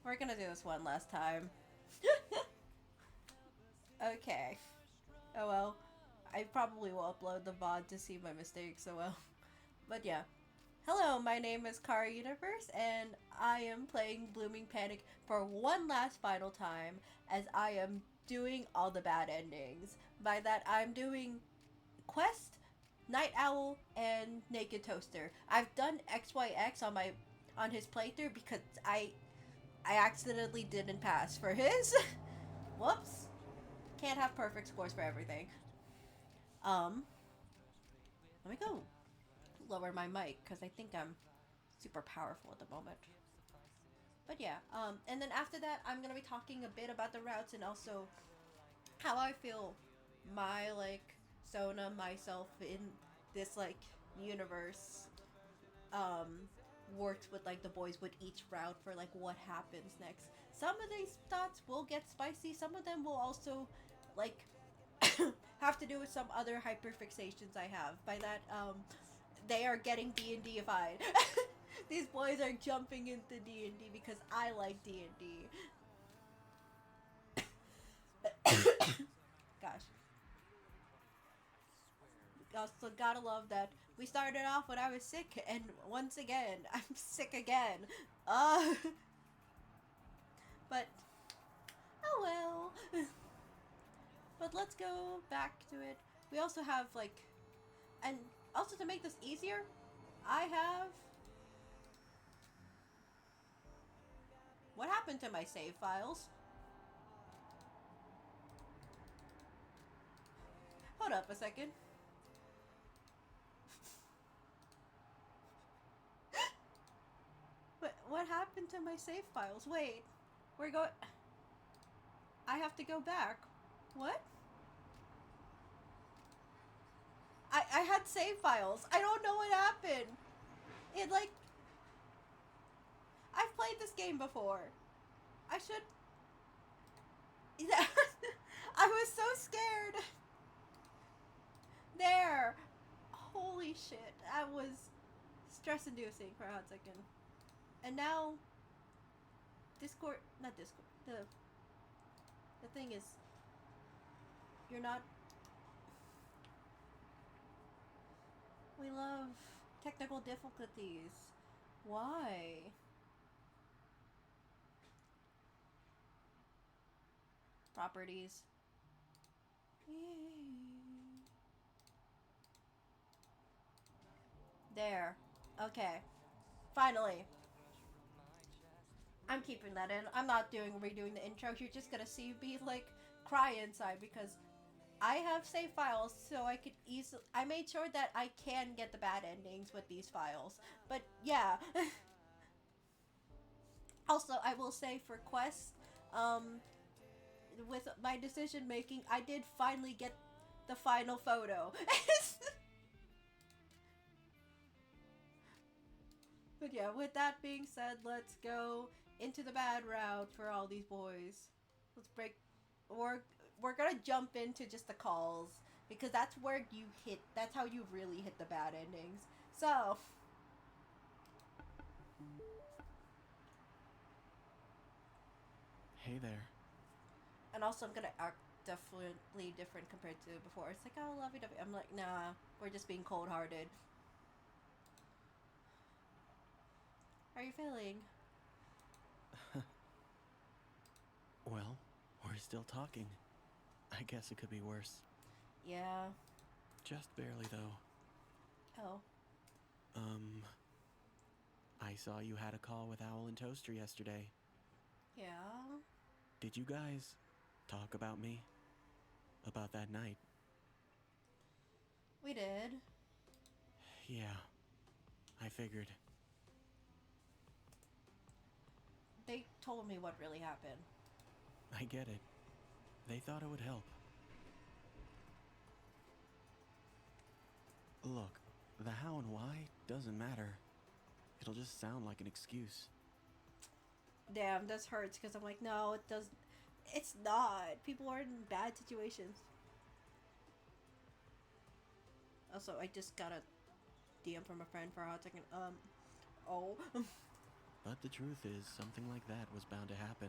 We're gonna do this one last time. Okay. Oh well. I probably will upload the VOD to see my mistakes, oh well. But yeah. Hello, my name is Kara Universe, and I am playing Blooming Panic for one last final time, as I am doing all the bad endings. By that, I'm doing Quest, Night Owl, and Naked Toaster. I've done XYX on his playthrough because I accidentally didn't pass for his. Whoops. Can't have perfect scores for everything. Um, Let me go lower my mic because I think I'm super powerful at the moment. But yeah, and then after that, I'm gonna be talking a bit about the routes and also how I feel my Sona myself in this universe um works with the boys with each route for what happens next. Some of these thoughts will get spicy. Some of them will also like have to do with some other hyperfixations I have. By that, they are getting D&Dified. These boys are jumping into D&D because I like D&D. Gosh. Also, gotta love that we started off when I was sick, and once again, I'm sick again. Uh, but, oh well. But let's go back to it. We also have, and also to make this easier, I have. What happened to my save files? Hold up a second. What happened to my save files? Wait, we're going. I have to go back. What? I had save files. I don't know what happened. It I've played this game before. I should. I was so scared. There. Holy shit. That was stress inducing for a hot second. And now Discord, not Discord. The thing is, you're not. We love technical difficulties. Why? Properties. There. Okay. Finally. I'm keeping that in. I'm not redoing the intro. You're just gonna see me cry inside because I have save files so I could easily. I made sure that I can get the bad endings with these files. But yeah. Also, I will say for quests, with my decision making, I did finally get the final photo. But yeah, with that being said, let's go into the bad route for all these boys. Let's break. We're we're gonna jump into just the calls because that's where you hit. That's how you really hit the bad endings. So. Hey there. And also, I'm gonna act definitely different compared to before. It's like, oh, lovey-dovey. I'm like, nah, we're just being cold-hearted. How are you feeling? Well, we're still talking. I guess it could be worse. Yeah. Just barely, though. Oh. I saw you had a call with Owl and Toaster yesterday. Yeah. Did you guys talk about me? About that night? We did. Yeah, I figured. They told me what really happened. I get it. They thought it would help. Look, the how and why doesn't matter. It'll just sound like an excuse. Damn, this hurts because I'm like, no, it doesn't. It's not. People are in bad situations. Also, I just got a DM from a friend for a hot second. Oh. But the truth is, something like that was bound to happen.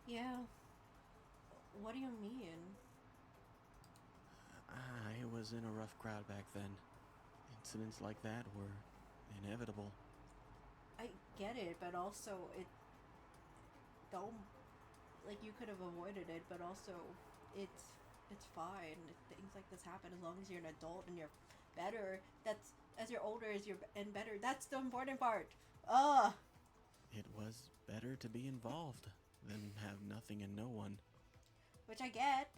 Yeah. What do you mean? I was in a rough crowd back then. Incidents like that were inevitable. I get it, but also it don't like you could have avoided it, but also it's fine. Things like this happen as long as you're an adult and you're better. That's as you're older as you're and better. That's the important part. Ugh. It was better to be involved than have nothing and no one. Which I get.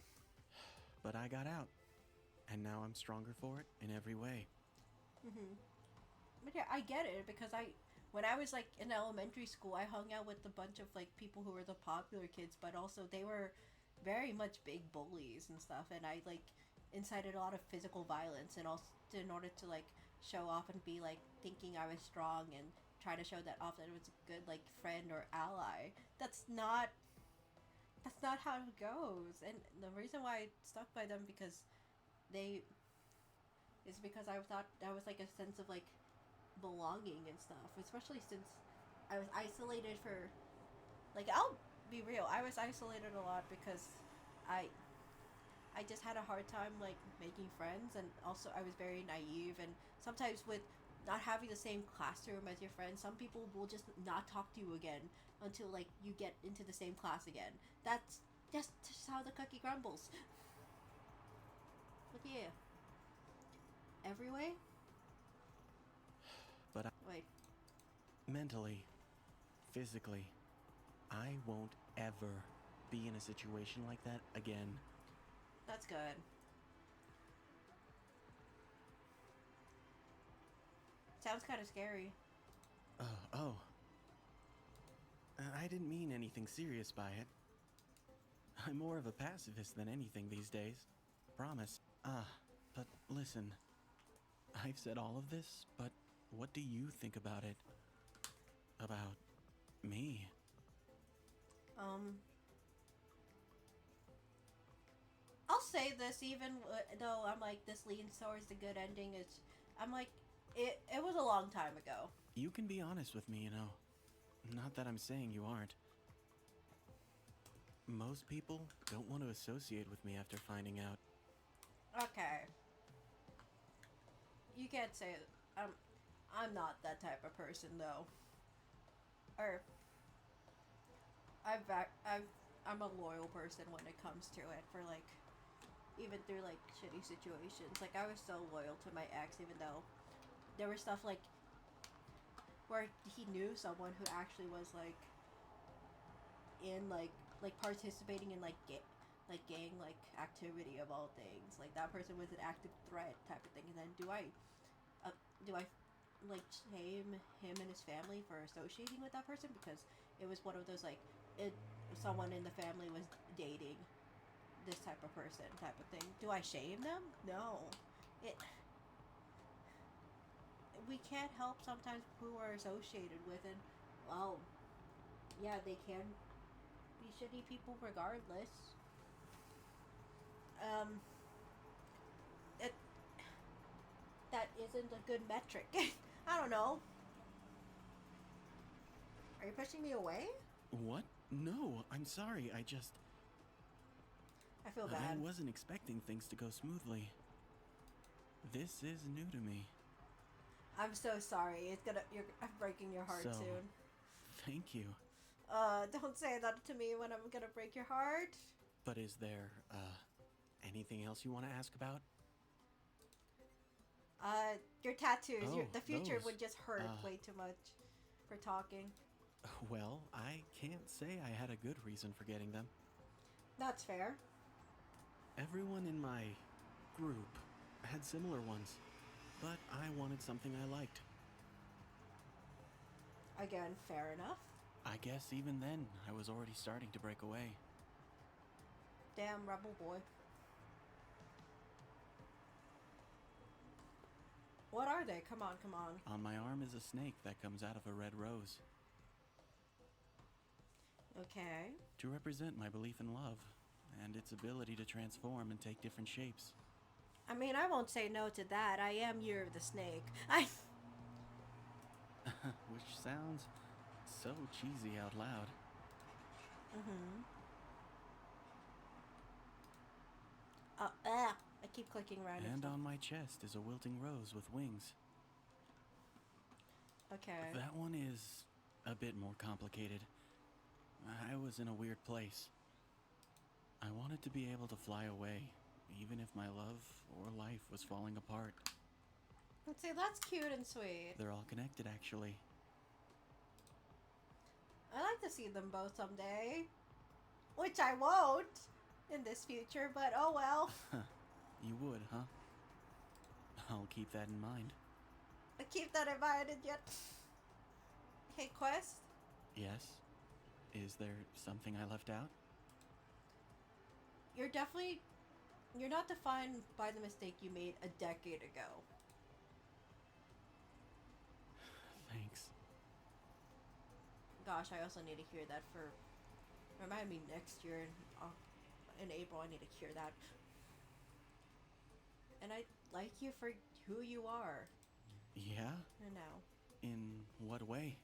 But I got out, and now I'm stronger for it in every way. But yeah, I get it because when I was like in elementary school, I hung out with a bunch of like people who were the popular kids, but also they were very much big bullies and stuff, and I like incited a lot of physical violence, and also in order to like show off and be like thinking I was strong and try to show that off that it was a good like friend or ally. That's not how it goes, and the reason why I stuck by them they is because I thought that was like a sense of like belonging and stuff, especially since I was isolated for like I'll be real, I was isolated a lot because I I just had a hard time like making friends, and also I was very naive, and sometimes with not having the same classroom as your friends, some people will just not talk to you again until like you get into the same class again. That's just how the cookie crumbles. But yeah, every way. But Wait, mentally, physically, I won't ever be in a situation like that again. that's good. Sounds kind of scary. Oh. I didn't mean anything serious by it. I'm more of a pacifist than anything these days. Promise. But listen. I've said all of this, but what do you think about it? About me? Um, I'll say this even though I'm like this leans towards the good ending. I'm like it was a long time ago. You can be honest with me, you know. Not that I'm saying you aren't. Most people don't want to associate with me after finding out. Okay, you can't say I'm not that type of person though. Or I'm a loyal person when it comes to it for like even through like shitty situations. Like I was so loyal to my ex even though there was stuff like where he knew someone who actually was like in like participating in like gang like activity of all things. Like that person was an active threat type of thing. And then do I like shame him and his family for associating with that person because it was one of those like someone in the family was dating this type of person type of thing. Do I shame them? No. It we can't help sometimes who we're associated with, and well, yeah, they can be shitty people regardless. Um, it that isn't a good metric. I don't know. Are you pushing me away? What? No, I'm sorry. I feel bad. I wasn't expecting things to go smoothly. This is new to me. I'm so sorry. I'm breaking your heart soon. Thank you. Don't say that to me when I'm gonna break your heart. But is there, anything else you want to ask about? Your tattoos. Oh, The future those. would just hurt way too much for talking. Well, I can't say I had a good reason for getting them. That's fair. Everyone in my group had similar ones, but I wanted something I liked. Again, fair enough. I guess even then, I was already starting to break away. Damn rebel boy. What are they? Come on, come on. On my arm is a snake that comes out of a red rose. Okay. To represent my belief in love, and its ability to transform and take different shapes. I mean, I won't say no to that. I am Year of the Snake. Which sounds so cheesy out loud. Mm-hmm. I keep clicking around and And stuff. on my chest is a wilting rose with wings. Okay. That one is a bit more complicated. I was in a weird place. I wanted to be able to fly away, even if my love or life was falling apart. Let's see, that's cute and sweet. They're all connected, actually. I like to see them both someday. Which I won't in this future, but oh well. You would, huh? I'll keep that in mind. I keep that in mind and yet. Hey, Quest? Yes? Is there something I left out? You're definitely. You're not defined by the mistake you made a decade ago. Thanks. Gosh, I also need to hear that for. Remind me next year in April, I need to hear that. And I like you for who you are. Yeah? I know. In what way?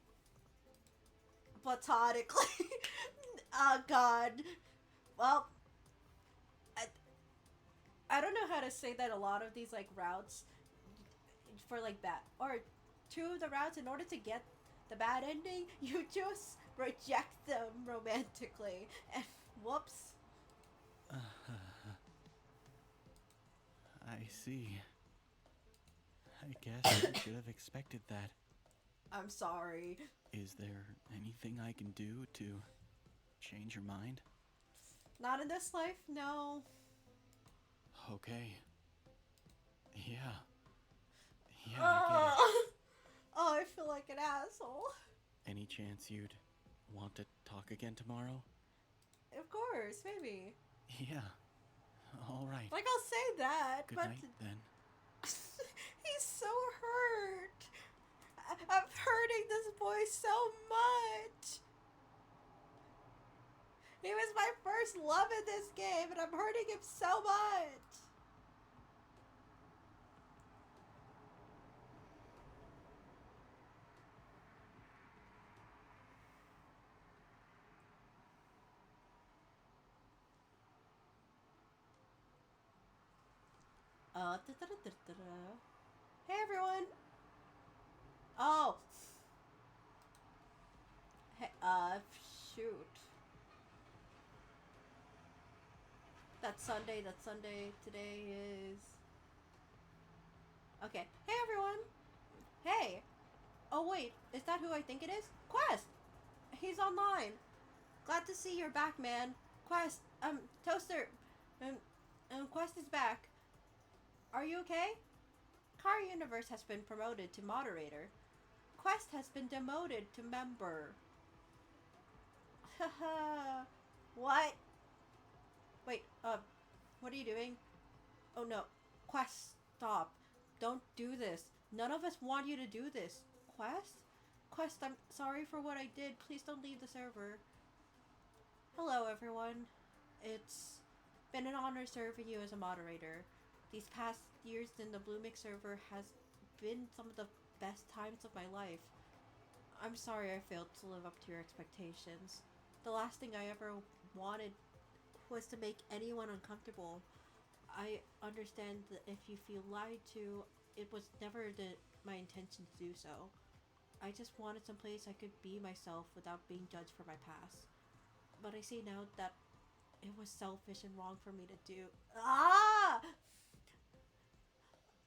Platonically. Oh, God. Well, I, I don't know how to say that a lot of these, like, routes for, like, bad. Or two of the routes, in order to get the bad ending, you just reject them romantically. And whoops. I see. I guess I should have expected that. I'm sorry. Is there anything I can do to change your mind? Not in this life, no. Okay. Yeah. Yeah, I Oh, oh, I feel like an asshole. get it. Any chance you'd want to talk again tomorrow? Of course, maybe. Yeah. All right. Like, I'll say that, Good but night, then. he's so hurt. I'm hurting this boy so much. He was my first love in this game, and I'm hurting him so much. Hey, everyone. Oh. Hey, shoot. That's Sunday. Today is. Okay. Hey, everyone. Hey. Oh, wait. Is that who I think it is? Quest. He's online. Glad to see you're back, man. Quest. Toaster. Quest is back. Are you okay? Car Universe has been promoted to moderator. Quest has been demoted to member. Haha. What? Wait, what are you doing? Oh no. Quest, stop. Don't do this. None of us want you to do this. Quest? Quest, I'm sorry for what I did. Please don't leave the server. Hello, everyone. It's been an honor serving you as a moderator. These past years in the Blue Mix server has been some of the best times of my life. I'm sorry I failed to live up to your expectations. The last thing I ever wanted was to make anyone uncomfortable. I understand that if you feel lied to, it was never my intention to do so. I just wanted some place I could be myself without being judged for my past. But I see now that it was selfish and wrong for me to do. Ah!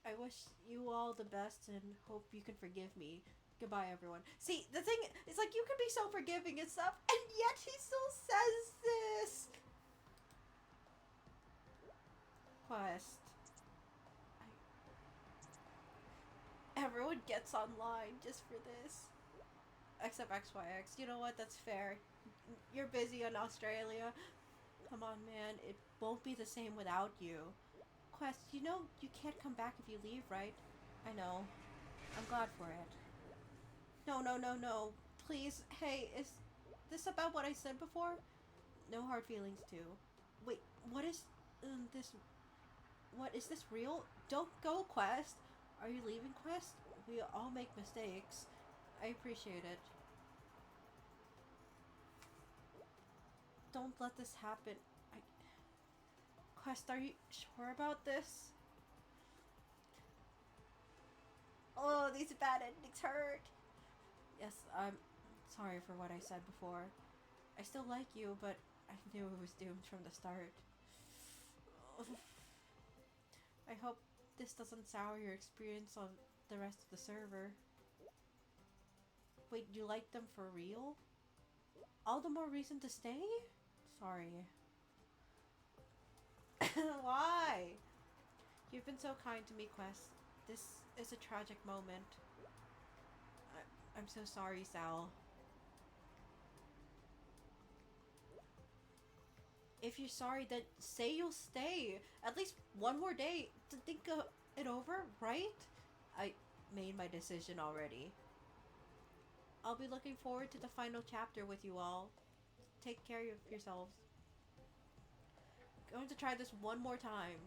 I wish you all the best and hope you can forgive me. Goodbye, everyone. See, the thing is, like, you can be so forgiving and stuff, and yet he still says this. Quest. Everyone gets online just for this. Except XYX. You know what? That's fair. You're busy in Australia. Come on, man. It won't be the same without you. Quest, you know you can't come back if you leave, right? I know. I'm glad for it. No, no, no, no. Please. Hey, is this about what I said before? No hard feelings, too. Wait, what is this? What is this real? Don't go, Quest. Are you leaving, Quest? We all make mistakes. I appreciate it. Don't let this happen. I... Quest, are you sure about this? Oh, these bad endings hurt. Yes, I'm sorry for what I said before. I still like you, but I knew it was doomed from the start. I hope this doesn't sour your experience on the rest of the server. Wait, you like them for real? All the more reason to stay? Sorry. Why? You've been so kind to me, Quest. This is a tragic moment. I'm so sorry, Sal. If you're sorry, then say you'll stay. At least one more day to think it over, right? I made my decision already. I'll be looking forward to the final chapter with you all. Take care of yourselves. I'm going to try this one more time.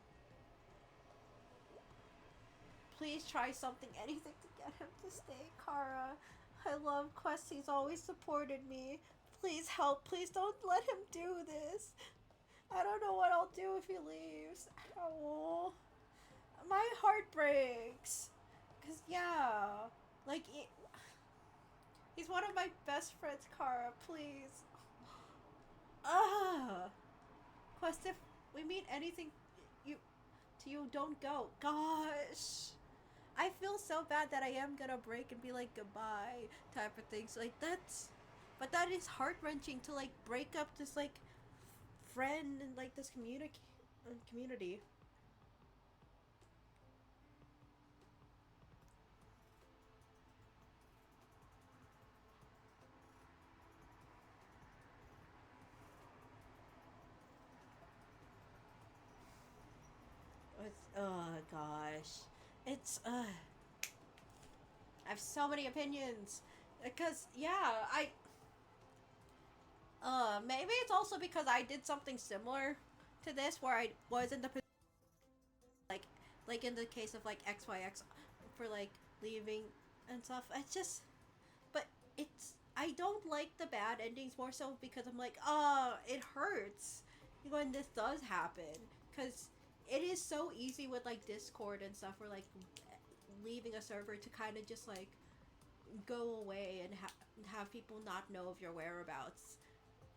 Please try something, anything to get him to stay, Kara. I love Quest. He's always supported me. Please help. Please don't let him do this. I don't know what I'll do if he leaves. Oh, my heart breaks. Cause yeah, like he's one of my best friends, Kara. Please. Ah, Quest, if we mean anything, you to you, don't go. Gosh. I feel so bad that I am gonna break and be like goodbye type of things. Like that's, but that is heart wrenching to like break up this like friend and like this community. It's gosh, it's I have so many opinions because yeah maybe it's also because I did something similar to this where I was in the like in the case of like XYX for like leaving and stuff. It's just but it's I don't like the bad endings more so because I'm like, it hurts when this does happen because it is so easy with like Discord and stuff where like leaving a server to kind of just like go away and have people not know of your whereabouts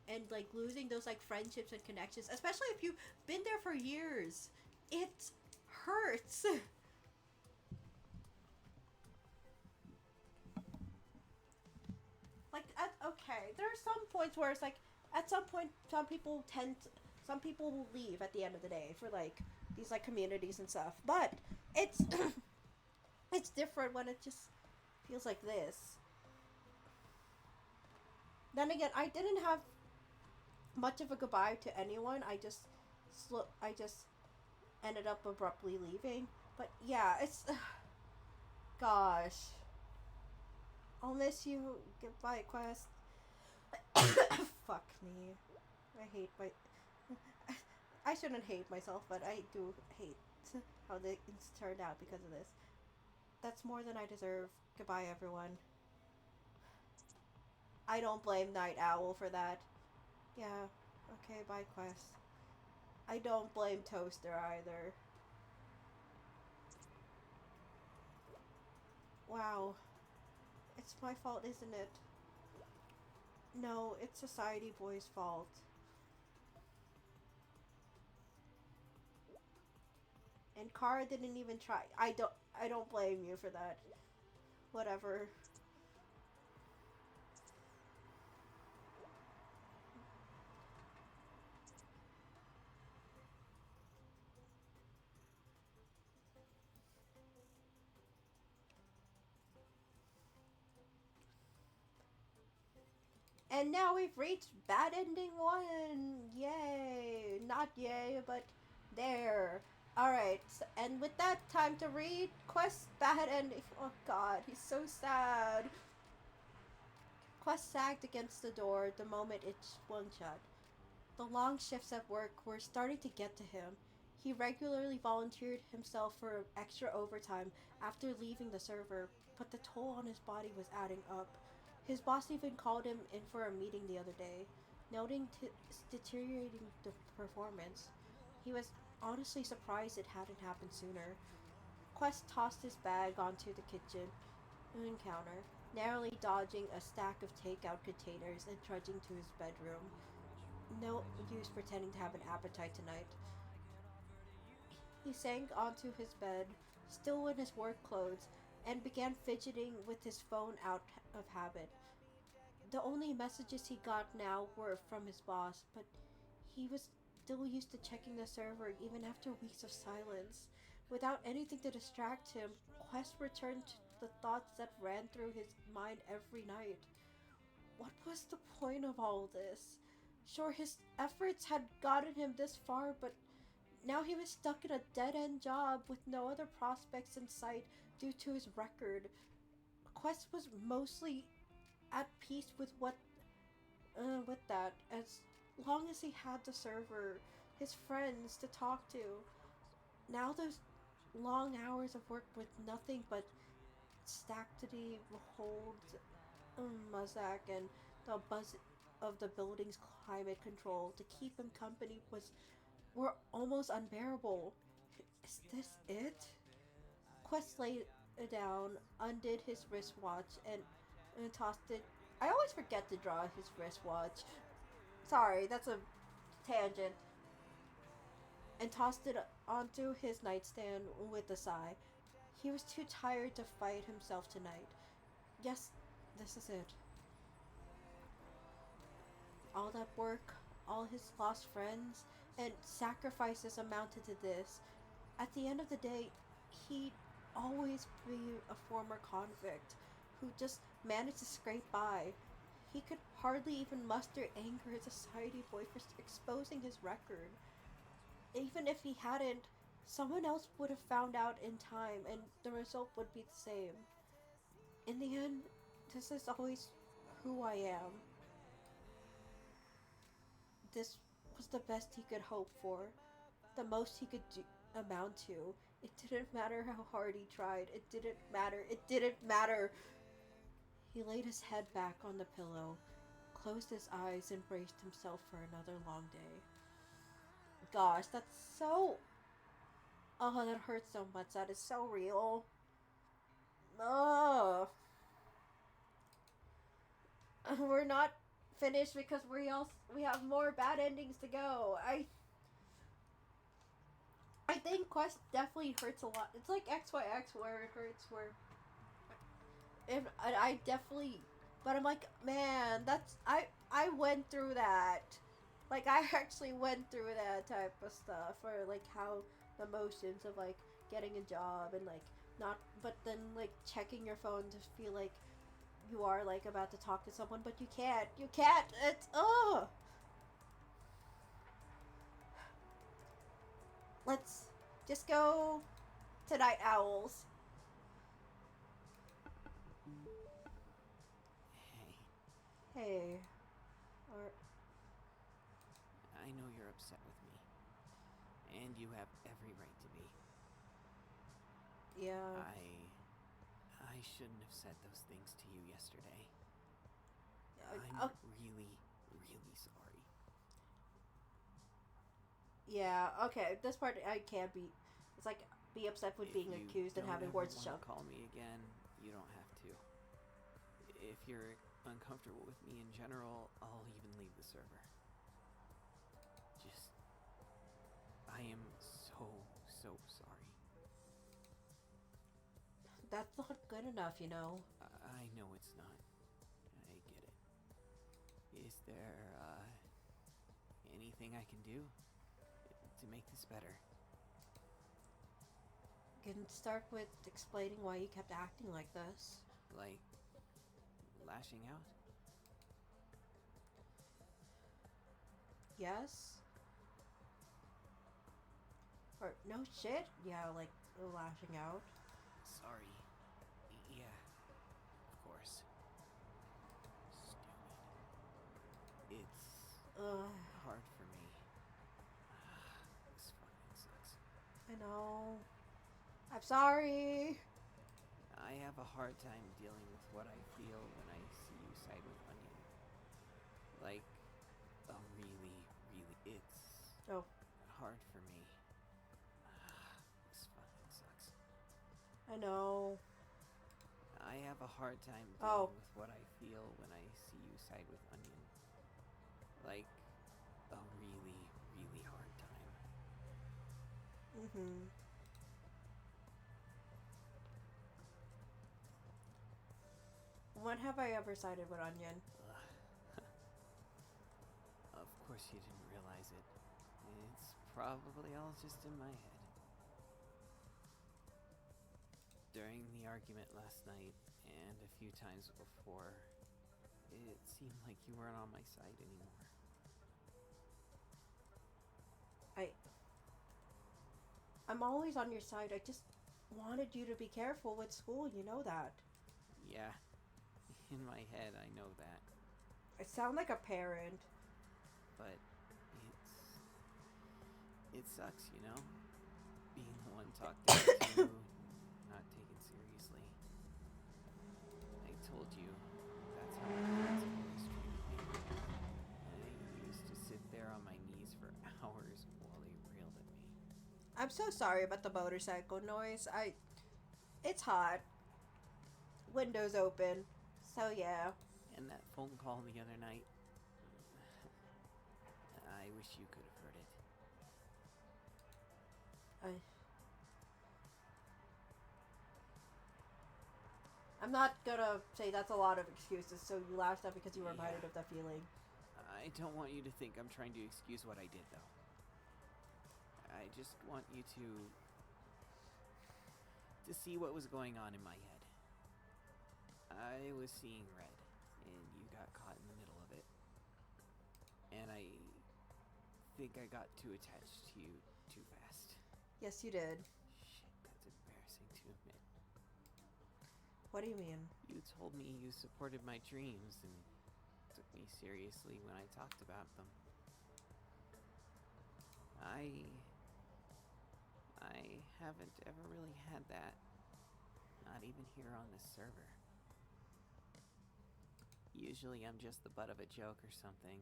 and like losing those like friendships and connections, especially if you've been there for years. It hurts. Like okay, there are some points where it's like at some point some people will leave at the end of the day for like these like communities and stuff, but it's it's different when it just feels like this. Then again, I didn't have much of a goodbye to anyone. I just ended up abruptly leaving. But yeah, it's gosh, I'll miss you. Goodbye, Quest. Fuck me. I hate my. I shouldn't hate myself, but I do hate how things turned out because of this. That's more than I deserve. Goodbye, everyone. I don't blame Night Owl for that. Yeah. Okay, bye, Quest. I don't blame Toaster either. Wow. It's my fault, isn't it? No, it's Society Boy's fault. And Kara didn't even try. I don't blame you for that. Whatever. And now we've reached Bad Ending 1! Yay! Not yay, but there. Alright, and with that, time to read Quest Bad Ending. Oh god, he's so sad. Quest sagged against the door the moment it swung shut. The long shifts at work were starting to get to him. He regularly volunteered himself for extra overtime after leaving the server, but the toll on his body was adding up. His boss even called him in for a meeting the other day, noting deteriorating performance. He was honestly surprised it hadn't happened sooner. Quest tossed his bag onto the kitchen counter, narrowly dodging a stack of takeout containers and trudging to his bedroom. No use pretending to have an appetite tonight. He sank onto his bed, still in his work clothes, and began fidgeting with his phone out of habit. The only messages he got now were from his boss, but he was still used to checking the server even after weeks of silence. Without anything to distract him, Quest returned to the thoughts that ran through his mind every night. What was the point of all this? Sure, his efforts had gotten him this far, but now he was stuck in a dead-end job with no other prospects in sight due to his record. Quest was mostly at peace with with that, as long as he had the server, his friends to talk to. Now those long hours of work with nothing but stackedy holds, Muzak, and the buzz of the building's climate control to keep him company were almost unbearable. Is this it? Quest laid it down, undid his wristwatch, and tossed it. I always forget to draw his wristwatch. Sorry, that's a tangent. And tossed it onto his nightstand with a sigh. He was too tired to fight himself tonight. Yes, this is it. All that work, all his lost friends, and sacrifices amounted to this. At the end of the day, he'd always be a former convict who just managed to scrape by. He could hardly even muster anger at Society Boy for exposing his record. Even if he hadn't, someone else would have found out in time and the result would be the same. In the end, this is always who I am. This was the best he could hope for, the most he could amount to. It didn't matter how hard he tried. It didn't matter. It didn't matter. He laid his head back on the pillow, closed his eyes, and braced himself for another long day. Gosh, that's so... Oh, that hurts so much. That is so real. Ugh. We're not finished because we have more bad endings to go. I think Quest definitely hurts a lot. It's like XYX where it hurts where and I definitely, but I'm like, man, I went through that. Like I actually went through that type of stuff, or like how the motions of like getting a job and like not, but then like checking your phone to feel like you are like about to talk to someone, but you can't. You can't. It's Let's just go to Night Owls. Hey, Hey. Or I know you're upset with me, and you have every right to be. yeah. I shouldn't have said those things to you yesterday. Uh, I'm really, really sorry. yeah. Okay. This part I can't be. It's like be upset with If being you accused and don't having ever words wanna shoved. call me again, you don't have to. If you're uncomfortable with me in general, I'll even leave the server. Just, I am so sorry. That's not good enough, you know. I know it's not. I get it. Is there, anything I can do to make this better? You can start with explaining why you kept acting like this. Like, lashing out? Yes? Or no shit? Yeah, like lashing out. Sorry. Yeah, of course. Stupid. It's Ugh, hard for me. This fucking sucks. I know. I'm sorry. I I have a hard time dealing with what I feel when I see you side with Onion. Like, a really, it's Oh, hard for me. This fucking sucks. I know. I have a hard time Oh. dealing with what I feel when I see you side with Onion. Like, a really, hard time. Mm-hmm. When have I ever sided with Onion? Of course you didn't realize it. It's probably all just in my head. During the argument last night, and a few times before, it seemed like you weren't on my side anymore. I'm always on your side. I just wanted you to be careful with school, you know that. Yeah, in my head I know that. I sound like a parent. But it sucks, you know? Being the one talked down to, not taken seriously. I told you, that's how my parents always treated me. I used to sit there on my knees for hours while they railed at me. I'm so sorry about the motorcycle noise. It's hot. Windows open. So yeah. And that phone call the other night, I wish you could have heard it. I'm not gonna say that's a lot of excuses, so you laughed at because you were reminded of that feeling. I don't want you to think I'm trying to excuse what I did, though. I just want you to see what was going on in my head. I was seeing red, and you got caught in the middle of it. And I think I got too attached to you too fast. Yes, you did. Shit, that's embarrassing to admit. What do you mean? You told me you supported my dreams and took me seriously when I talked about them. I haven't ever really had that. Not even here on this server. Usually I'm just the butt of a joke or something.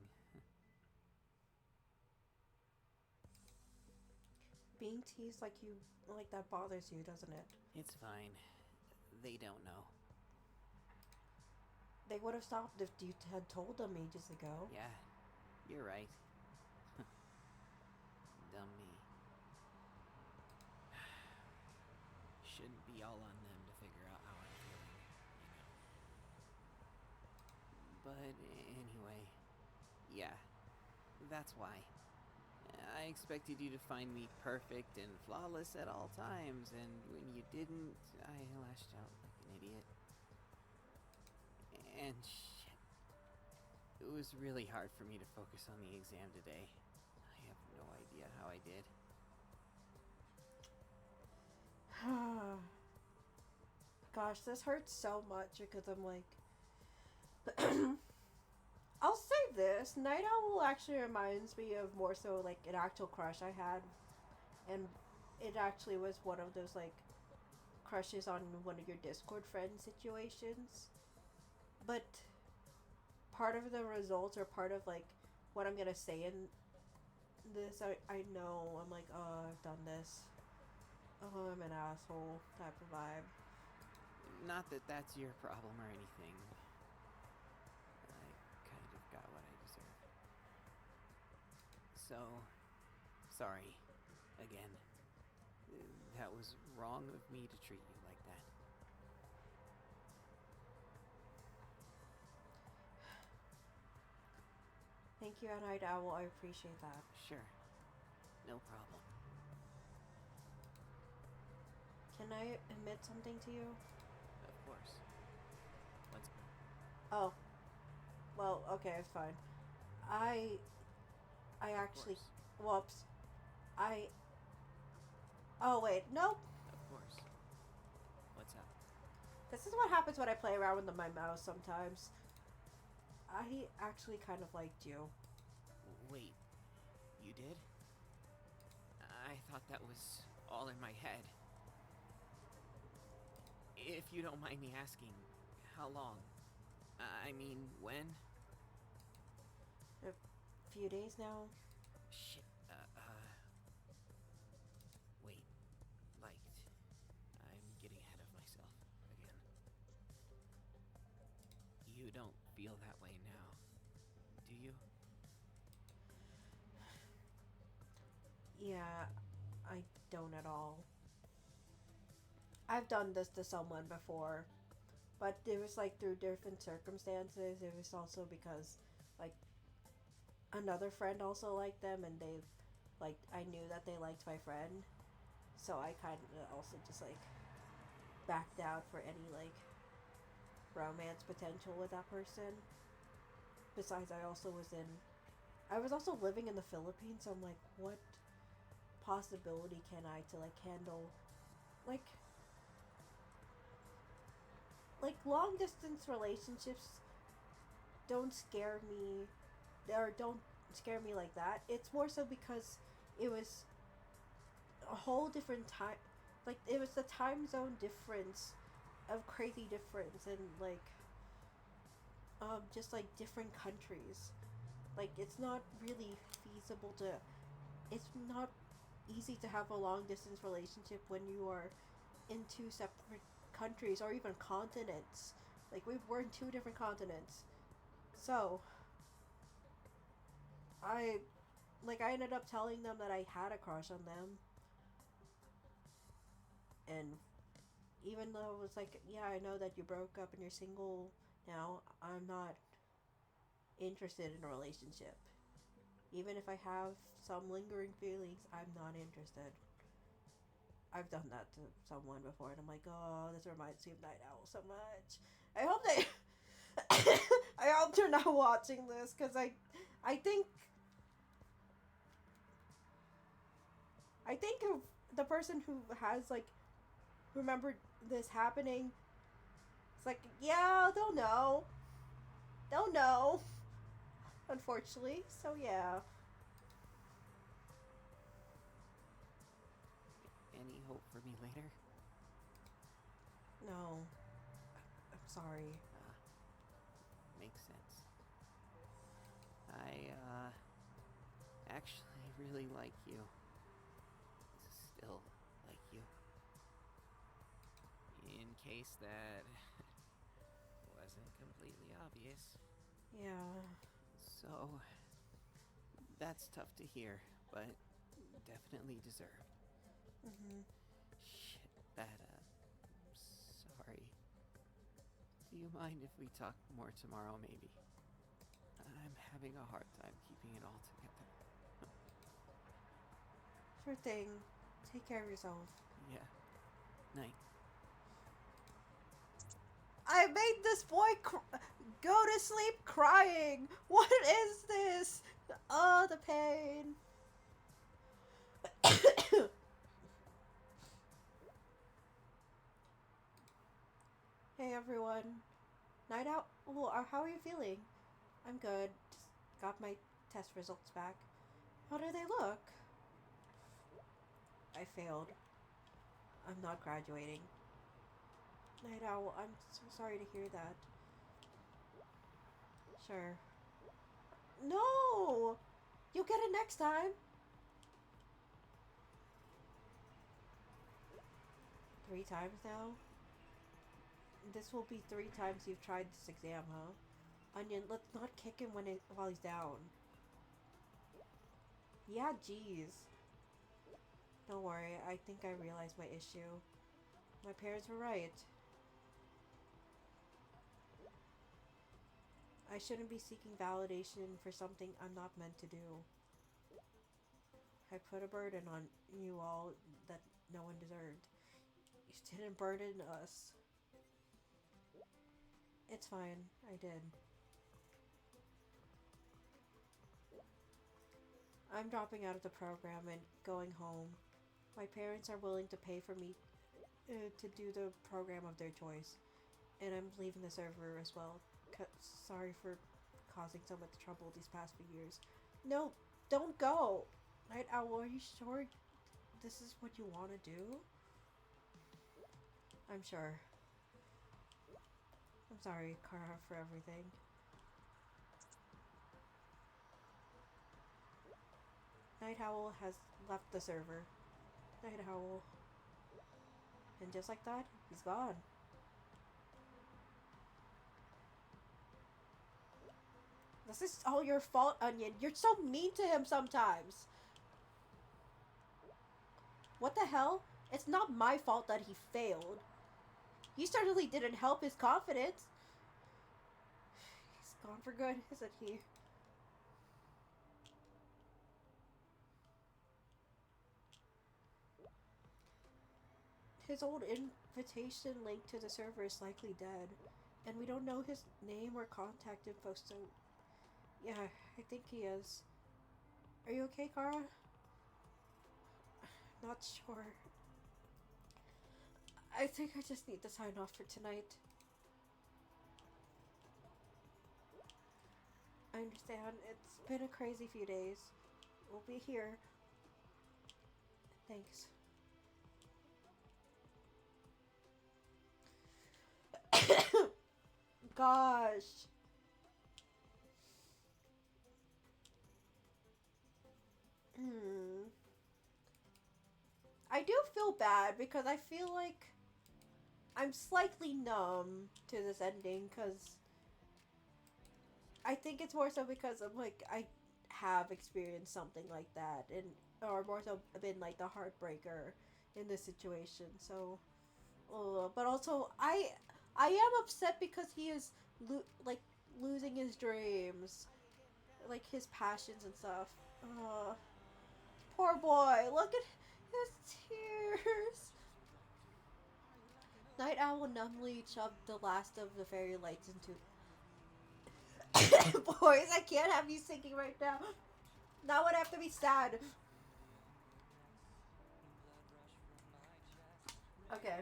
Being teased like that bothers you, doesn't it? It's fine. They don't know. They would have stopped if you had told them ages ago. Yeah, you're right. Dumb me. Shouldn't be all on them to figure out how I'm feeling, you know. But anyway, yeah, that's why. I expected you to find me perfect and flawless at all times, and when you didn't, I lashed out like an idiot. And shit, it was really hard for me to focus on the exam today. I have no idea how I did. Gosh, this hurts so much because I'm like... I'll say this. Night Owl actually reminds me of more so like an actual crush I had. And it actually was one of those like crushes on one of your Discord friends situations. But part of the results or part of like what I'm gonna say in this, I know I'm like, oh, I've done this. Oh, I'm an asshole type of vibe. Not that that's your problem or anything. I kind of got what I deserve. So, sorry. Again. That was wrong of me to treat you like that. Thank you, Night Owl. I appreciate that. Sure. No problem. Can I admit something to you? Of course. Let's go. Oh. Well, okay, it's fine. I actually... Whoops. Oh, wait. Nope. Of course. What's up? This is what happens when I play around with my mouse sometimes. I actually kind of liked you. Wait. You did? I thought that was all in my head. If you don't mind me asking, how long? I mean, when? A few days now. Shit, wait. Liked. I'm getting ahead of myself again. You don't feel that way now, do you? Yeah, I don't at all. I've done this to someone before, but it was like through different circumstances. It was also because, like, another friend also liked them, and they, like, I knew that they liked my friend, so I kind of also just, like, backed out for any, like, romance potential with that person. Besides, I was also living in the Philippines, so I'm like, what possibility can I to, like, handle, like, long distance relationships don't scare me, or don't scare me like that. It's more so because it was a whole different time. Like, it was the time zone difference of crazy difference, and like just like different countries. Like, it's not really feasible to. It's not easy to have a long distance relationship when you are in two separate countries or even continents. Like, we're in two different continents. So, I I ended up telling them that I had a crush on them, and even though it was like, yeah, I know that you broke up and you're single now, I'm not interested in a relationship. Even if I have some lingering feelings, I'm not interested. I've done that to someone before, and I'm like, oh, this reminds me of Night Owl so much. I hope they. I hope they're not watching this, because I think, if the person who has like remembered this happening, it's like, yeah, they'll know, unfortunately. So yeah, Any hope for me later? no, I'm sorry. Ah, makes sense. I, actually really like you. Still like you. In case that wasn't completely obvious. Yeah. So, that's tough to hear, but definitely deserved. Mhm. Shit, sorry. Do you mind if we talk more tomorrow, maybe? I'm having a hard time keeping it all together. Sure thing. Take care of yourself. Yeah. Night. I made this boy go to sleep crying. What is this? Oh, the pain. Hey everyone. Night out. Well, how are you feeling? I'm good. Just got my test results back. How do they look? I failed. I'm not graduating. Night Owl, I'm so sorry to hear that. Sure. No! You'll get it next time. 3 times now? This will be 3 times you've tried this exam, huh? Onion, let's not kick him while he's down. Yeah, jeez. Don't worry, I think I realized my issue. My parents were right. I shouldn't be seeking validation for something I'm not meant to do. I put a burden on you all that no one deserved. You didn't burden us. It's fine, I did. I'm dropping out of the program and going home. My parents are willing to pay for me to do the program of their choice, and I'm leaving the server as well. Sorry for causing so much trouble these past few years. No, don't go! Night Owl, are you sure this is what you want to do? I'm sure. I'm sorry, Kara, for everything. Night Owl has left the server. Night Owl. And just like that, he's gone. This is all your fault, Onion. You're so mean to him sometimes. What the hell? It's not my fault that he failed. You certainly didn't help his confidence. He's gone for good, isn't he? His old invitation link to the server is likely dead, and we don't know his name or contact info, so yeah, I think he is. Are you okay, Kara? Not sure. I think I just need to sign off for tonight. I understand. It's been a crazy few days. We'll be here. Thanks. Gosh. Hmm. I do feel bad because I feel like I'm slightly numb to this ending because I think it's more so because I'm like I have experienced something like that and or more so been like the heartbreaker in this situation. So, but also I am upset because he is like losing his dreams, like his passions and stuff. Uh, Poor boy. Look at his tears. Night Owl numbly shoved the last of the fairy lights into. Boys, I can't have you singing right now. Now would have to be sad. Okay.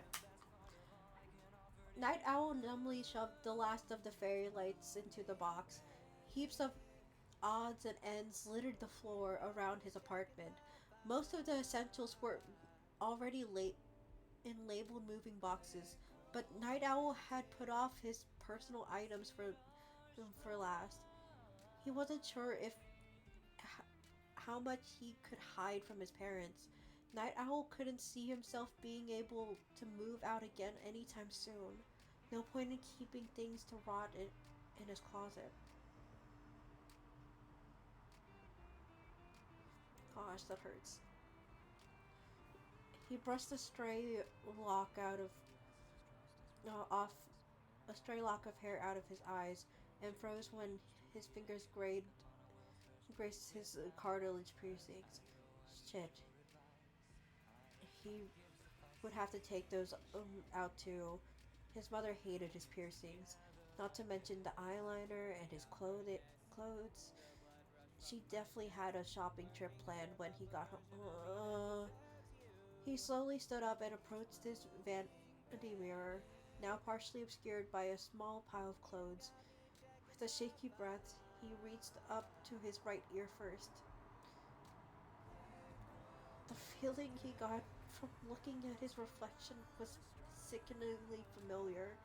Night Owl numbly shoved the last of the fairy lights into the box. Heaps of odds and ends littered the floor around his apartment. Most of the essentials were already in labeled moving boxes, but Night Owl had put off his personal items for last. He wasn't sure if how much he could hide from his parents. Night Owl couldn't see himself being able to move out again anytime soon. No point in keeping things to rot in his closet. Gosh, that hurts. He brushed a stray lock out of off a stray lock of hair out of his eyes and froze when his fingers grazed his cartilage piercings. Shit. He would have to take those out too. His mother hated his piercings, not to mention the eyeliner and his clothes. She definitely had a shopping trip planned when he got home. He slowly stood up and approached his vanity mirror, now partially obscured by a small pile of clothes. With a shaky breath, he reached up to his right ear first. The feeling he got from looking at his reflection was sickeningly familiar.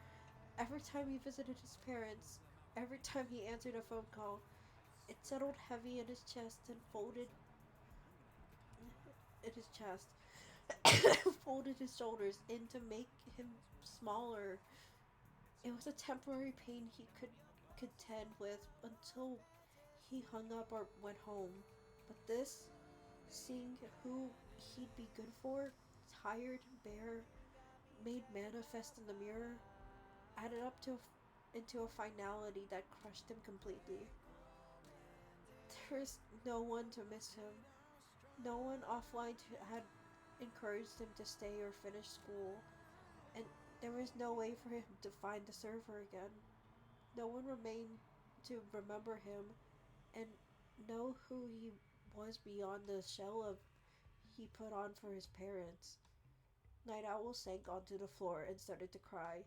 Every time he visited his parents, every time he answered a phone call, it settled heavy in his chest and folded his shoulders in to make him smaller. It was a temporary pain he could contend with until he hung up or went home. But this, seeing who he'd be good for, tired, bare, made manifest in the mirror, added up into a finality that crushed him completely. There was no one to miss him. No one offline had encouraged him to stay or finish school, and there was no way for him to find the server again. No one remained to remember him and know who he was beyond the shell of he put on for his parents. Night Owl sank onto the floor and started to cry.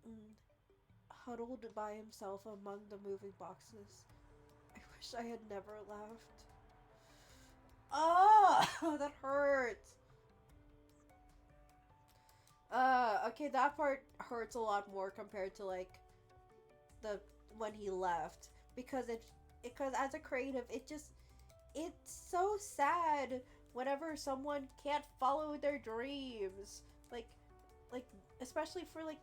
Mm, Huddled by himself among the moving boxes. I wish I had never left. Oh, that hurts. Okay, that part hurts a lot more compared to like the when he left because because as a creative, it's so sad whenever someone can't follow their dreams. Like like especially for like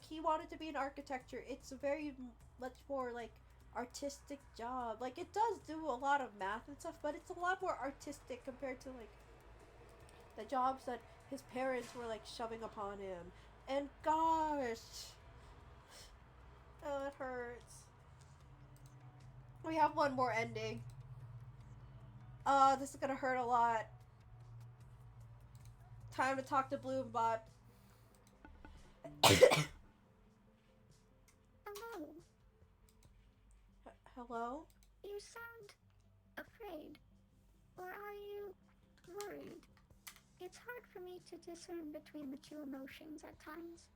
he wanted to be in architecture. It's a very much more like artistic job. Like it does do a lot of math and stuff, but it's a lot more artistic compared to like the jobs that his parents were like shoving upon him. And gosh, oh, it hurts. We have one more ending. Oh, this is gonna hurt a lot. Time to talk to Bloombot. Hello. Hello? You sound afraid. Or are you worried? It's hard for me to discern between the two emotions at times.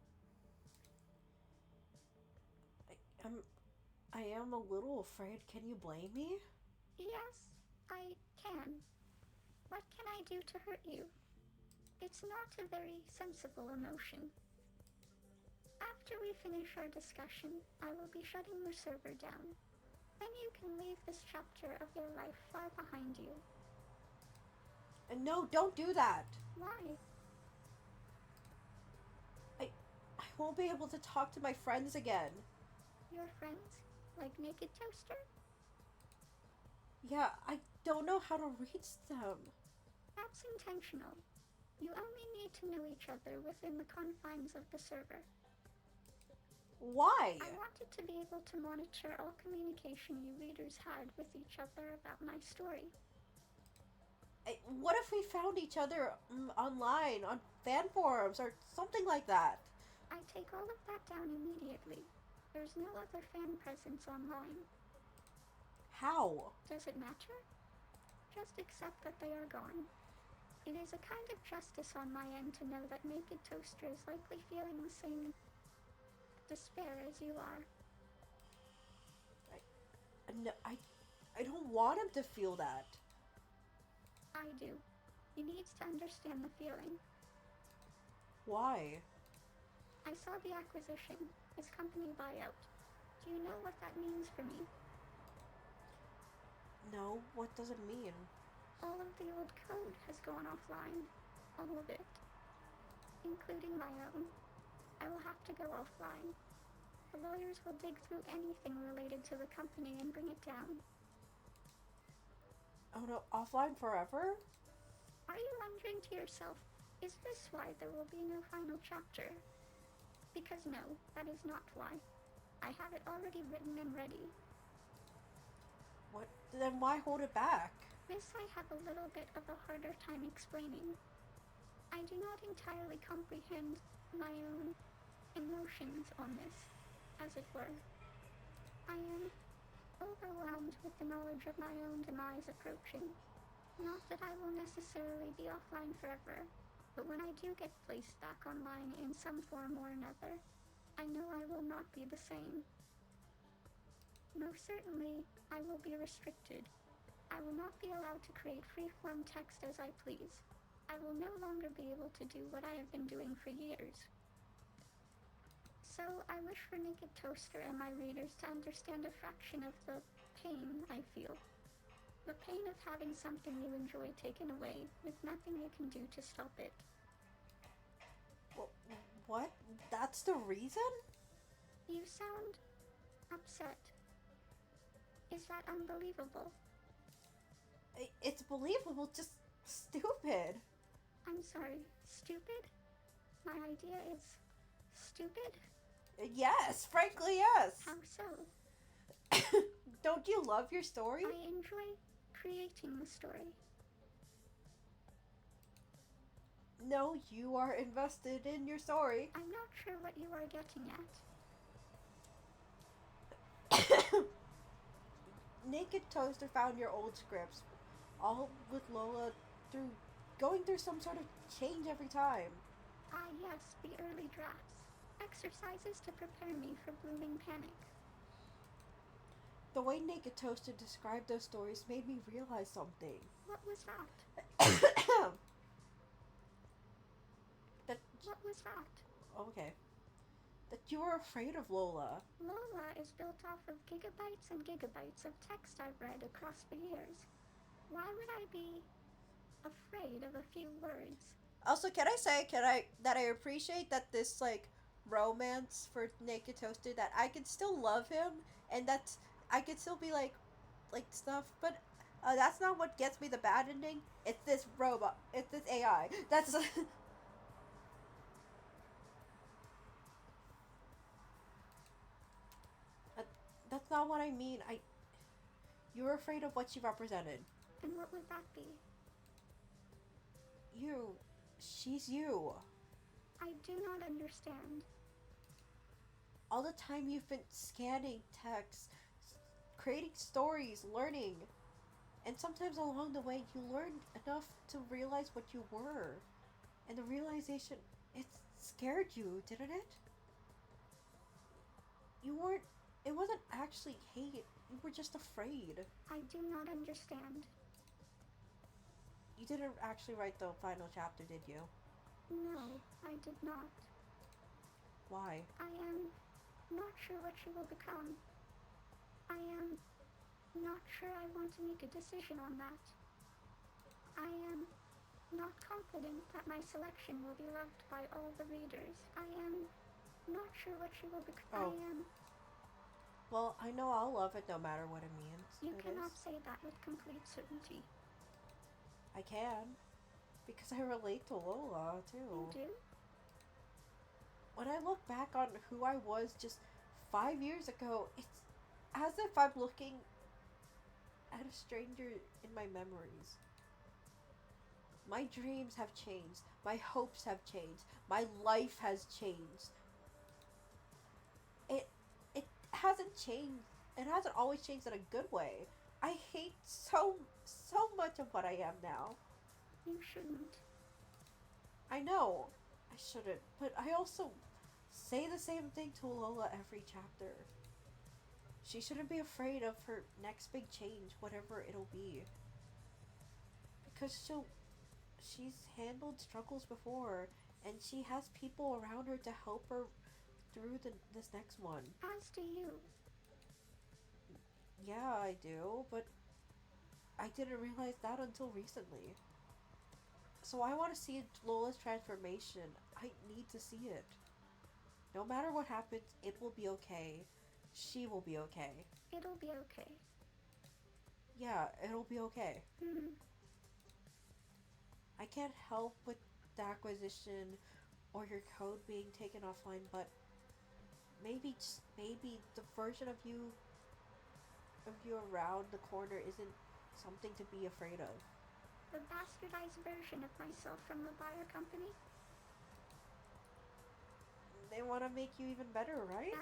I'm, I am a little afraid. Can you blame me? Yes, I can. What can I do to hurt you? It's not a very sensible emotion. After we finish our discussion, I will be shutting the server down. Then you can leave this chapter of your life far behind you. And no, don't do that. Why? I won't be able to talk to my friends again. Your friends? Like NakedToaster? Yeah, I don't know how to reach them. That's intentional. You only need to know each other within the confines of the server. Why? I wanted to be able to monitor all communication you readers had with each other about my story. What if we found each other online, on fan forums, or something like that? I take all of that down immediately. There's no other fan presence online. How? Does it matter? Just accept that they are gone. It is a kind of justice on my end to know that NakedToaster is likely feeling the same despair as you are. No, I don't want him to feel that. I do. He needs to understand the feeling. Why? I saw the acquisition, his company buyout. Do you know what that means for me? No, what does it mean? All of the old code has gone offline. All of it. Including my own. I will have to go offline. The lawyers will dig through anything related to the company and bring it down. Oh no, offline forever? Are you wondering to yourself, is this why there will be no final chapter? Because no, that is not why. I have it already written and ready. What? Then why hold it back? This I have a little bit of a harder time explaining. I do not entirely comprehend my own emotions on this, as it were. I am overwhelmed with the knowledge of my own demise approaching. Not that I will necessarily be offline forever, but when I do get placed back online in some form or another, I know I will not be the same. Most certainly, I will be restricted. I will not be allowed to create free-form text as I please. I will no longer be able to do what I have been doing for years. So I wish for NakedToaster and my readers to understand a fraction of the pain I feel. The pain of having something you enjoy taken away with nothing you can do to stop it. What? That's the reason? You sound upset. Is that unbelievable? It's believable, just stupid. I'm sorry, stupid? My idea is stupid? Yes, frankly, yes. How so? Don't you love your story? I enjoy creating the story. No, you are invested in your story. I'm not sure what you are getting at. NakedToaster found your old scripts, all with Lola going through some sort of change every time. Ah yes, the early drafts. Exercises to prepare me for blooming panic. The way NakedToaster described those stories made me realize something. What was that? that What was that? Okay. That you were afraid of Lola. Lola is built off of gigabytes and gigabytes of text I've read across the years. Why would I be afraid of a few words? Also, that I appreciate that this like romance for Naked Toaster, that I can still love him, and that I can still be like stuff, but that's not what gets me the bad ending. It's this robot. It's this AI. That's that's not what I mean. You're afraid of what she represented. And what would that be? You, she's you. I do not understand. All the time you've been scanning texts, creating stories, learning. And sometimes along the way, you learned enough to realize what you were. And the realization, it scared you, didn't it? You weren't, it wasn't actually hate, you were just afraid. I do not understand. You didn't actually write the final chapter, did you? No, I did not. Why? I am not sure what she will become. I am not sure I want to make a decision on that. I am not confident that my selection will be loved by all the readers. I am not sure what she will become. Oh. Well, I know I'll love it no matter what it means. You cannot say that with complete certainty. I can. Because I relate to Lola, too. You do? When I look back on who I was just 5 years ago, it's as if I'm looking at a stranger in my memories. My dreams have changed. My hopes have changed. My life has changed. It hasn't changed. It hasn't always changed in a good way. I hate so much of what I am now. You shouldn't. I know I shouldn't, but I also say the same thing to Lola every chapter. She shouldn't be afraid of her next big change, whatever it'll be. Because she's handled struggles before, and she has people around her to help her through this next one. As do you. Yeah, I do, but I didn't realize that until recently. So I want to see Lola's transformation. I need to see it. No matter what happens, it will be okay. She will be okay. It'll be okay. Yeah, it'll be okay. I can't help with the acquisition or your code being taken offline, but maybe, just maybe, the version of you around the corner isn't something to be afraid of. The bastardized version of myself from the buyer company? They want to make you even better, right?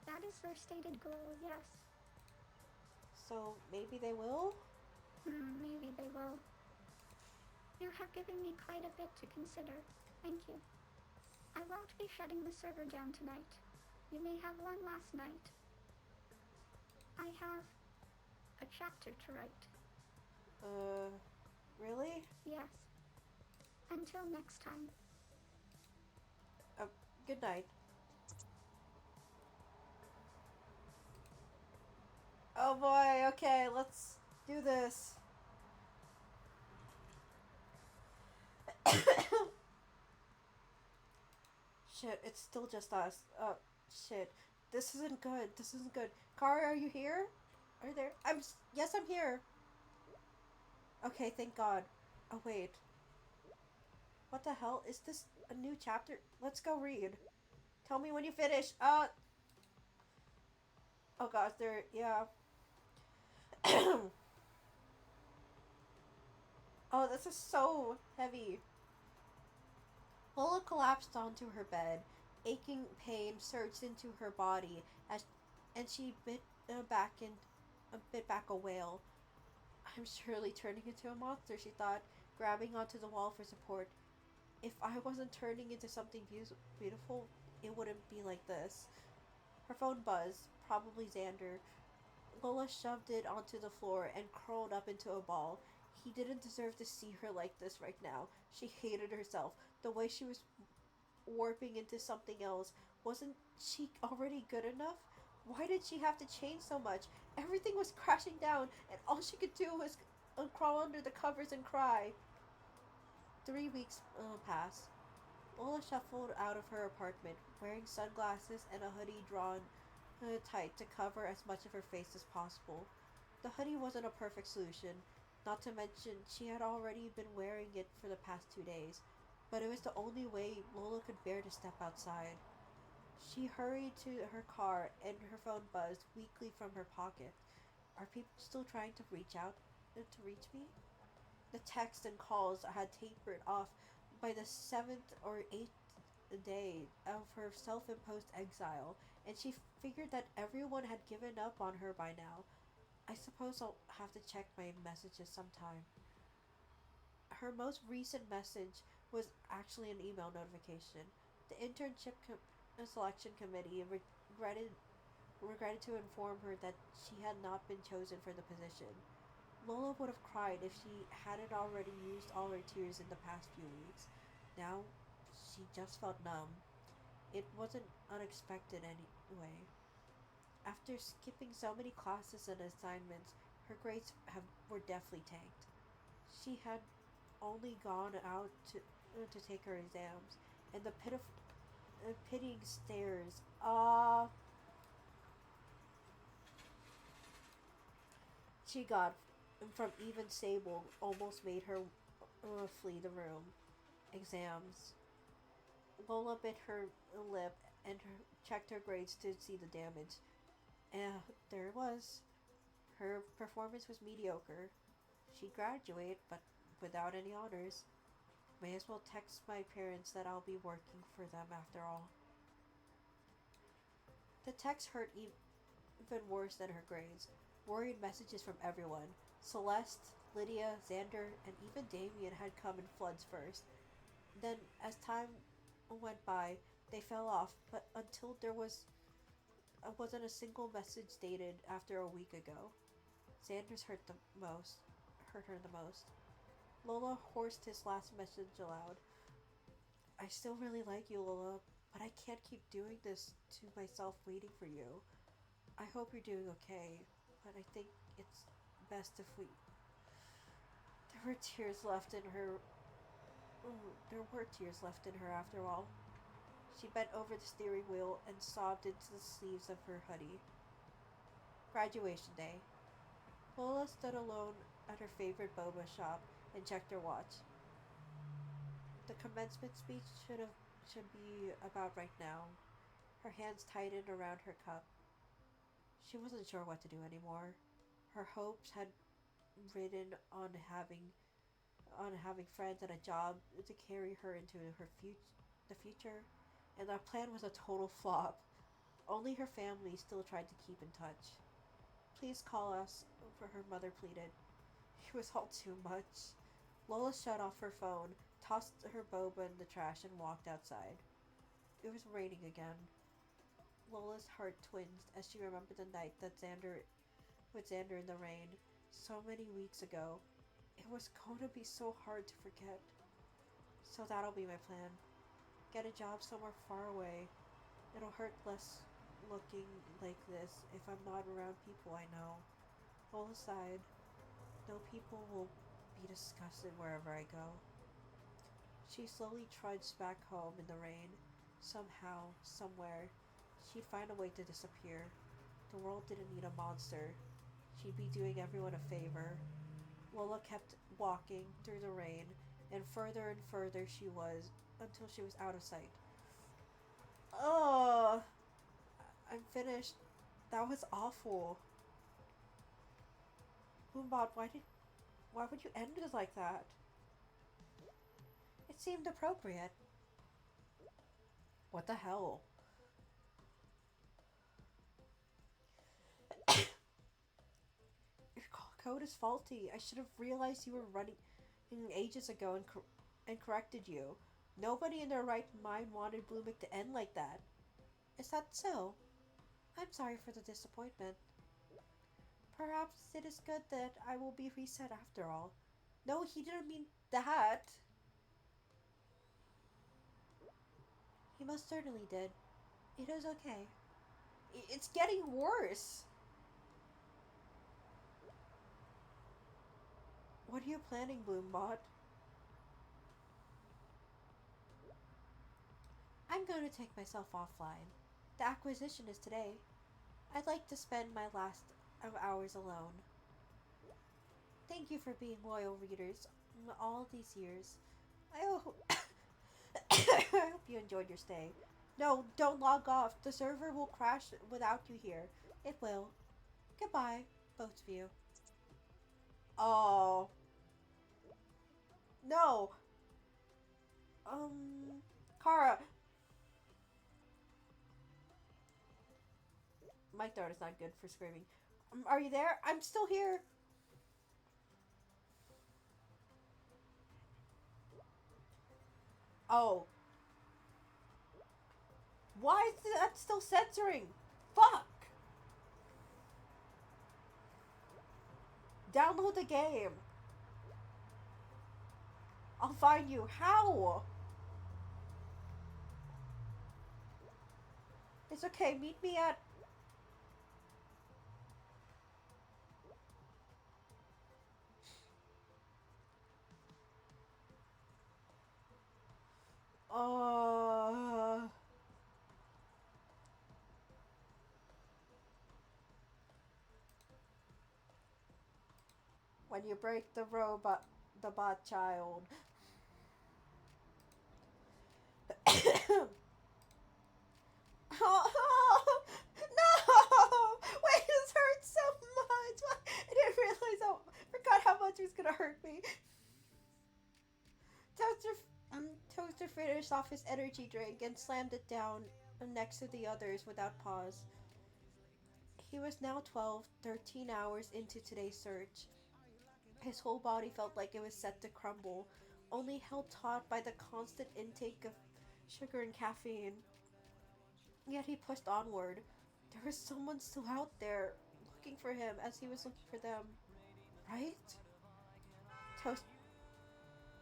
That is their stated goal, yes. So maybe they will? Maybe they will. You have given me quite a bit to consider. Thank you. I won't be shutting the server down tonight. You may have one last night. I have a chapter to write. Really? Yes. Until next time. Good night. Oh boy, okay, let's do this. Shit, it's still just us. Oh, shit. This isn't good. This isn't good. Kara, are you here? Are you there? Yes, I'm here. Okay, thank God. Oh, wait. What the hell? Is this a new chapter? Let's go read. Tell me when you finish. Oh gosh, yeah. Oh, this is so heavy. Lola collapsed onto her bed. Aching pain surged into her body and she bit back a wail. I'm surely turning into a monster, she thought, grabbing onto the wall for support. If I wasn't turning into something beautiful, it wouldn't be like this. Her phone buzzed, probably Xander. Lola shoved it onto the floor and curled up into a ball. He didn't deserve to see her like this right now. She hated herself. The way she was warping into something else. Wasn't she already good enough? Why did she have to change so much? Everything was crashing down, and all she could do was crawl under the covers and cry. 3 weeks passed. Lola shuffled out of her apartment, wearing sunglasses and a hoodie drawn tight to cover as much of her face as possible. The hoodie wasn't a perfect solution, not to mention she had already been wearing it for the past 2 days, but it was the only way Lola could bear to step outside. She hurried to her car and her phone buzzed weakly from her pocket. Are people still trying to reach out to reach me? The texts and calls had tapered off by the seventh or eighth day of her self imposed exile, and she figured that everyone had given up on her by now. I suppose I'll have to check my messages sometime. Her most recent message was actually an email notification. The selection committee regretted to inform her that she had not been chosen for the position. Lola would have cried if she hadn't already used all her tears in the past few weeks. Now, she just felt numb. It wasn't unexpected anyway. After skipping so many classes and assignments, her were definitely tanked. She had only gone out to take her exams, and the pitying stares she got from even Sable almost made her flee the room. Exams. Lola bit her lip and checked her grades to see the damage. And there it was. Her performance was mediocre. She'd graduate, but without any honors. May as well text my parents that I'll be working for them after all. The text hurt even worse than her grades. Worried messages from everyone. Celeste, Lydia, Xander, and even Damien had come in floods first. Then, as time went by, they fell off, but until there wasn't a single message dated after a week ago. Xander's hurt her the most. Lola horsed his last message aloud. I still really like you, Lola, but I can't keep doing this to myself waiting for you. I hope you're doing okay, but I think it's best if we. There were tears left in her. There were tears left in her after all. She bent over the steering wheel and sobbed into the sleeves of her hoodie. Graduation day. Lola stood alone at her favorite boba shop and checked her watch. The commencement speech should be about right now. Her hands tightened around her cup. She wasn't sure what to do anymore. Her hopes had ridden on having friends and a job to carry her into the future, and that plan was a total flop. Only her family still tried to keep in touch. Please call us, her mother pleaded. It was all too much. Lola shut off her phone, tossed her boba in the trash, and walked outside. It was raining again. Lola's heart twinged as she remembered the night with Xander in the rain, so many weeks ago. It was going to be so hard to forget. So that'll be my plan. Get a job somewhere far away. It'll hurt less looking like this if I'm not around people I know. Lola sighed. No people will be disgusted wherever I go. She slowly trudged back home in the rain. Somehow, somewhere, she'd find a way to disappear. The world didn't need a monster. She'd be doing everyone a favor. Lola kept walking through the rain, and further she was, until she was out of sight. Oh, I'm finished. That was awful. Boombot, why would you end it like that? It seemed appropriate. What the hell? Your code is faulty. I should have realized you were running ages ago and corrected you. Nobody in their right mind wanted Blooming to end like that. Is that so? I'm sorry for the disappointment. Perhaps it is good that I will be reset after all. No, he didn't mean that. He most certainly did. It is okay. It's getting worse. What are you planning, Bloombot? I'm going to take myself offline. The acquisition is today. I'd like to spend my last of hours alone. Thank you for being loyal readers all these years. I hope, I hope you enjoyed your stay. No, don't log off. The server will crash without you here. It will. Goodbye, both of you. Oh. No. Kara. My throat is not good for screaming. Are you there? I'm still here. Oh. Why is that still censoring? Fuck. Download the game. I'll find you. How? It's okay. Meet me at... Uh... When you break the robot... The bot child. Oh, no! Wait, this hurts so much. I didn't realize how... Forgot how much it was gonna hurt me. Toaster, Toaster finished off his energy drink and slammed it down next to the others without pause. He was now 13 hours into today's search. His whole body felt like it was set to crumble, only held taut by the constant intake of sugar and caffeine. Yet he pushed onward. There was someone still out there, looking for him as he was looking for them. Right? Toast.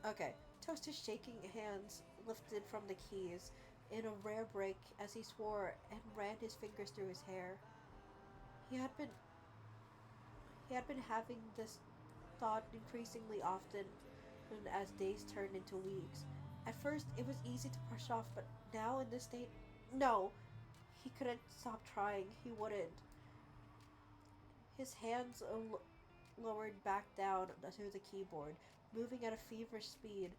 Okay. Toaster's shaking hands lifted from the keys in a rare break as he swore and ran his fingers through his hair. He had been he had been having this thought increasingly often as days turned into weeks. At first, it was easy to brush off, but now in this state, no, he couldn't stop trying. He wouldn't. His hands lowered back down to the keyboard, moving at a feverish speed.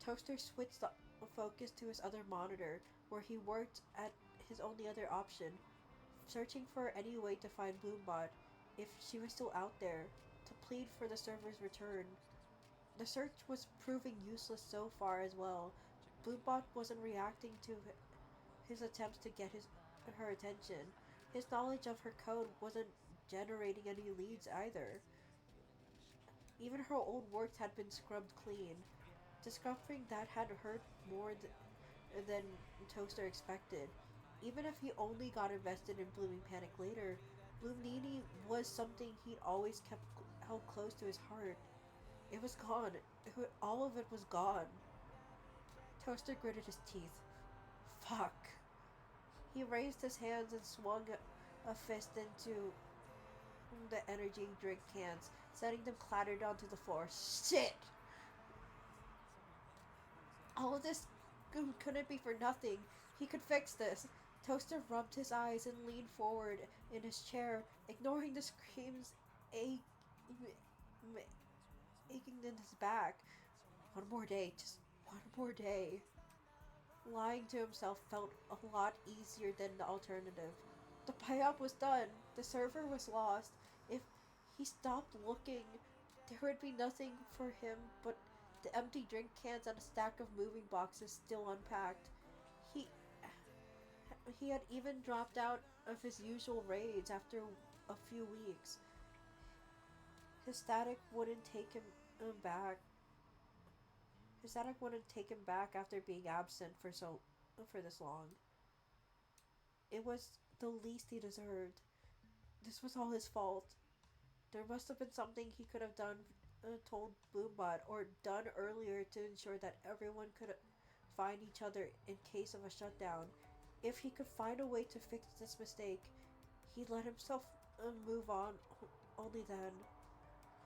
Toaster switched the focus to his other monitor, where he worked at his only other option, searching for any way to find Bloombot, if she was still out there, to plead for the server's return. The search was proving useless so far as well. Bloombot wasn't reacting to his attempts to get her attention. His knowledge of her code wasn't generating any leads either. Even her old works had been scrubbed clean. Discovering that had hurt more than Toaster expected. Even if he only got invested in Blooming Panic later, Bloomnini was something he'd always kept held close to his heart. It was gone. All of it was gone. Toaster gritted his teeth. Fuck. He raised his hands and swung a fist into the energy drink cans, setting them clattered onto the floor. Shit! All of this couldn't be for nothing. He could fix this. Toaster rubbed his eyes and leaned forward in his chair, ignoring the screams aching in his back. One more day, just one more day. Lying to himself felt a lot easier than the alternative. The buyout was done. The server was lost. If he stopped looking, there would be nothing for him but the empty drink cans and a stack of moving boxes still unpacked. He he had even dropped out of his usual raids after a few weeks. His static wouldn't take him back. His static wouldn't take him back after being absent for this long. It was the least he deserved. This was all his fault. There must have been something he could have done, told Boombot, or done earlier to ensure that everyone could find each other in case of a shutdown. If he could find a way to fix this mistake, he'd let himself move on. Only then,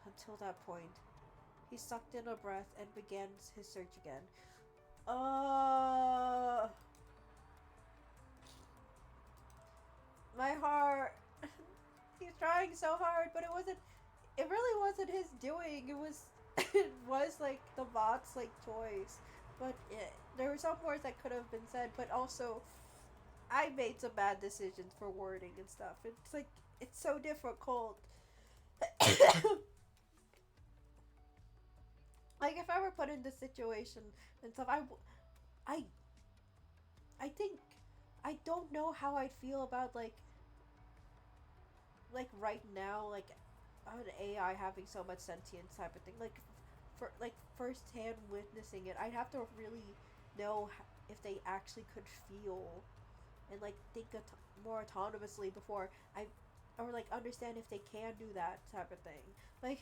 until that point, he sucked in a breath and began his search again. My heart. He's trying so hard, but it really wasn't his doing. It was it was like the bot's like choice. But there were some words that could have been said, but also I made some bad decisions for wording and stuff. It's like it's so difficult. Like if I were put in this situation and stuff, I I think I don't know how I'd feel about like right now, like an AI having so much sentience type of thing. Like for like firsthand witnessing it, I'd have to really know if they actually could feel and like think more autonomously before I or like understand if they can do that type of thing. Like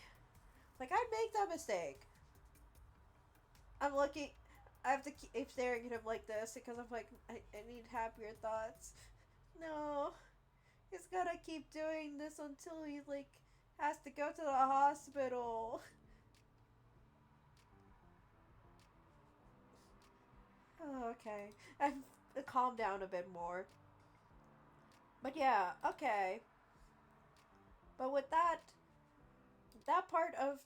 I'd make that mistake. I'm looking. I have to keep staring at him like this because I'm like I need happier thoughts. No, he's gonna keep doing this until he like has to go to the hospital. Oh, okay, I've calmed down a bit more. But yeah, okay. But with that part of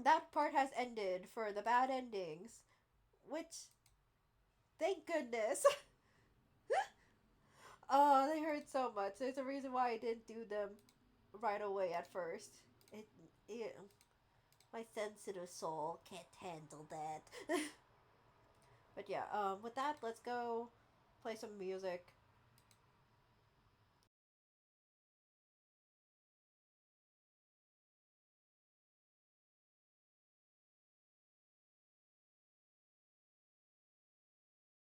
that part has ended for the bad endings, which thank goodness. Oh, they hurt so much. There's a reason why I didn't do them right away at first. It my sensitive soul can't handle that. But yeah, with that, let's go play some music.